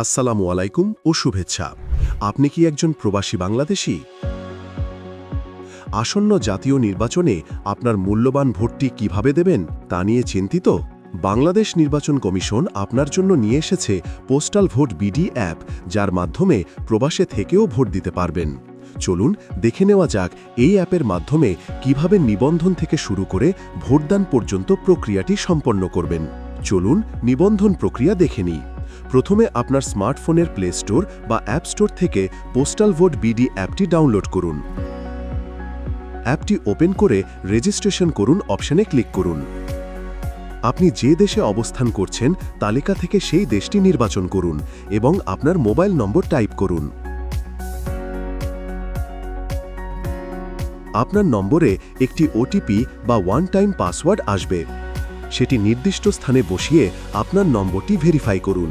আসসালামু আলাইকুম ও শুভেচ্ছা। আপনি কি একজন প্রবাসী বাংলাদেশী? আসন্ন জাতীয় নির্বাচনে আপনার মূল্যবান ভোটটি কিভাবে দেবেন তা নিয়ে চিন্তিত? বাংলাদেশ নির্বাচন কমিশন আপনার জন্য নিয়ে এসেছে পোস্টাল ভোট বিডি অ্যাপ, যার মাধ্যমে প্রবাসে থেকেও ভোট দিতে পারবেন। চলুন দেখে নেওয়া যাক এই অ্যাপের মাধ্যমে কিভাবে নিবন্ধন থেকে শুরু করে ভোটদান পর্যন্ত প্রক্রিয়াটি সম্পন্ন করবেন। চলুন নিবন্ধন প্রক্রিয়া দেখে নিই। প্রথমে আপনার স্মার্টফোনের প্লে স্টোর বা অ্যাপ স্টোর থেকে পোস্টাল ভোট বিডি অ্যাপটি ডাউনলোড করুন। অ্যাপটি ওপেন করে রেজিস্ট্রেশন করুন অপশনে ক্লিক করুন। আপনি যে দেশে অবস্থান করছেন তালিকা থেকে সেই দেশটি নির্বাচন করুন এবং আপনার মোবাইল নম্বর টাইপ করুন। আপনার নম্বরে একটি ওটিপি বা ওয়ান টাইম পাসওয়ার্ড আসবে। সেটি নির্দিষ্ট স্থানে বসিয়ে আপনার নম্বরটি ভেরিফাই করুন।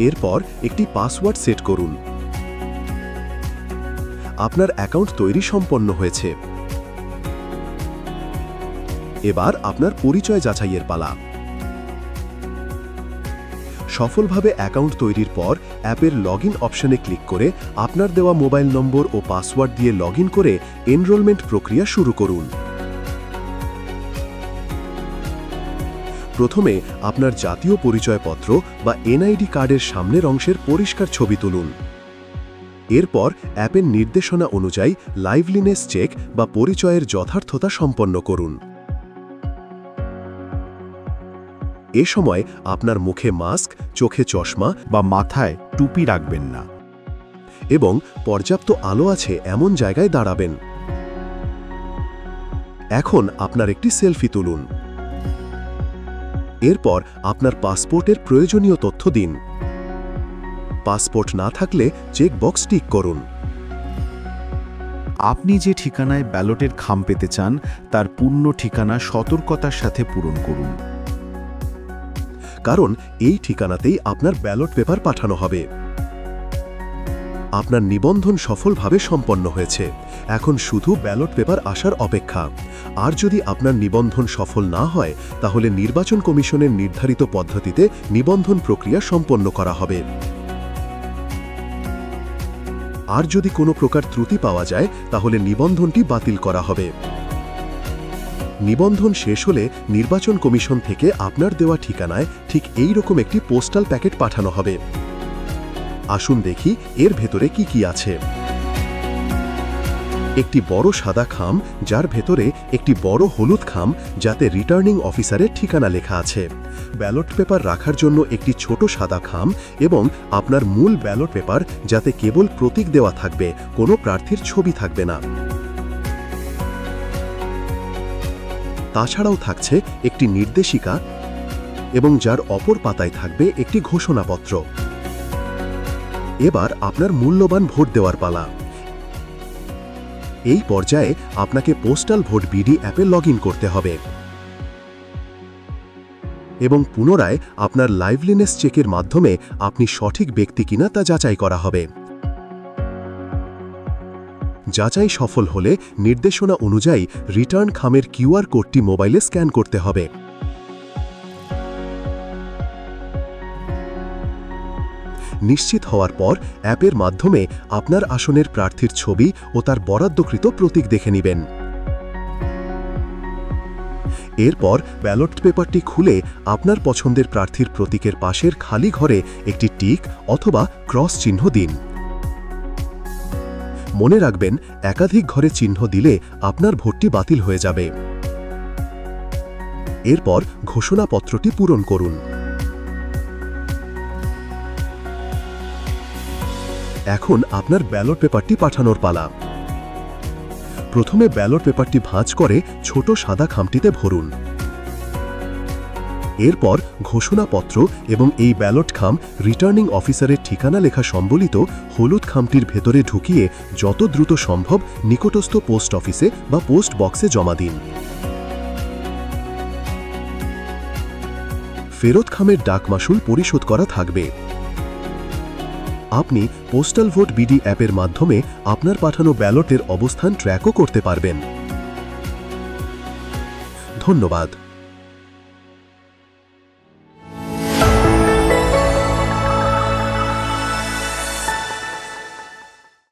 এরপর একটি পাসওয়ার্ড সেট করুন। আপনার অ্যাকাউন্ট তৈরি সম্পন্ন হয়েছে। এবার আপনার পরিচয় যাচাইয়ের পালা। সফলভাবে অ্যাকাউন্ট তৈরির পর অ্যাপের লগইন অপশনে ক্লিক করে আপনার দেওয়া মোবাইল নম্বর ও পাসওয়ার্ড দিয়ে লগইন করে এনরোলমেন্ট প্রক্রিয়া শুরু করুন। প্রথমে আপনার জাতীয় পরিচয়পত্র বা এনআইডি কার্ডের সামনের অংশের পরিষ্কার ছবি তুলুন। এরপর অ্যাপের নির্দেশনা অনুযায়ী লাইভলিনেস চেক বা পরিচয়ের যথার্থতা সম্পন্ন করুন। এ সময় আপনার মুখে মাস্ক, চোখে চশমা বা মাথায় টুপি রাখবেন না। এবং পর্যাপ্ত আলো আছে এমন জায়গায় দাঁড়াবেন। এখন আপনার একটি সেলফি তুলুন। এরপর আপনার পাসপোর্টের প্রয়োজনীয় তথ্য দিন। পাসপোর্ট না থাকলে চেক বক্স টিক করুন। আপনি যে ঠিকানায় ব্যালটের খাম পেতে চান তার পূর্ণ ঠিকানা সতর্কতার সাথে পূরণ করুন। কারণ এই ঠিকানাতেই আপনার ব্যালট পেপার পাঠানো হবে। আপনার নিবন্ধন সফলভাবে সম্পন্ন হয়েছে। এখন শুধু ব্যালট পেপার আসার অপেক্ষা। আর যদি আপনার নিবন্ধন সফল না হয় তাহলে নির্বাচন কমিশনের নির্ধারিত পদ্ধতিতে নিবন্ধন প্রক্রিয়া সম্পন্ন করা হবে। আর যদি কোনো প্রকার ত্রুটি পাওয়া যায় তাহলে নিবন্ধনটি বাতিল করা হবে। নিবন্ধন শেষ হলে নির্বাচন কমিশন থেকে আপনার দেওয়া ঠিকানায় ঠিক এই রকম একটি পোস্টাল প্যাকেট পাঠানো হবে। আসুন দেখি এর ভেতরে কি কি আছে। একটি বড় সাদা খাম, যার ভেতরে একটি বড় হলুদ খাম যাতে রিটার্নিং অফিসারের ঠিকানা লেখা আছে, ব্যালট পেপার রাখার জন্য একটি ছোট সাদা খাম এবং আপনার মূল ব্যালট পেপার যাতে কেবল প্রতীক দেওয়া থাকবে, কোনো প্রার্থীর ছবি থাকবে না। তাছাড়াও থাকছে একটি নির্দেশিকা এবং যার অপর পাতায় থাকবে একটি ঘোষণাপত্র। এবার আপনার মূল্যবান ভোট দেওয়ার পালা। এই পর্যায়ে আপনাকে পোস্টাল ভোট বিডি অ্যাপে লগইন করতে হবে এবং পুনরায় আপনার লাইভলিনেস চেকের মাধ্যমে আপনি সঠিক ব্যক্তি কিনা তা যাচাই করা হবে। যাচাই সফল হলে নির্দেশনা অনুযায়ী রিটার্ন খামের কিউআর কোডটি মোবাইলে স্ক্যান করতে হবে। নিশ্চিত হওয়ার পর অ্যাপের মাধ্যমে আপনার আসনের প্রার্থীর ছবি ও তার বরাদ্দকৃত প্রতীক দেখে নেবেন। এরপর ব্যালট পেপারটি খুলে আপনার পছন্দের প্রার্থীর প্রতীকের পাশের খালি ঘরে একটি টিক অথবা ক্রস চিহ্ন দিন। মনে রাখবেন, একাধিক ঘরে চিহ্ন দিলে আপনার ভোটটি বাতিল হয়ে যাবে। এরপর ঘোষণাপত্রটি পূরণ করুন। এখন আপনার ব্যালট পেপারটি পাঠানোর পালা। প্রথমে ব্যালট পেপারটি ভাঁজ করে ছোট সাদা খামটিতে ভরুন। এরপর ঘোষণাপত্র এবং এই ব্যালট খাম রিটার্নিং অফিসারের ঠিকানা লেখা সম্বলিত হলুদ খামটির ভেতরে ঢুকিয়ে যত দ্রুত সম্ভব নিকটস্থ পোস্ট অফিসে বা পোস্ট বক্সে জমা দিন। ফেরত খামের ডাক মাশুল পরিশোধ করা থাকবে। আপনি পোস্টাল ভোট বিডি অ্যাপের মাধ্যমে আপনার পাঠানো ব্যালটের অবস্থান ট্র্যাকও করতে পারবেন। ধন্যবাদ।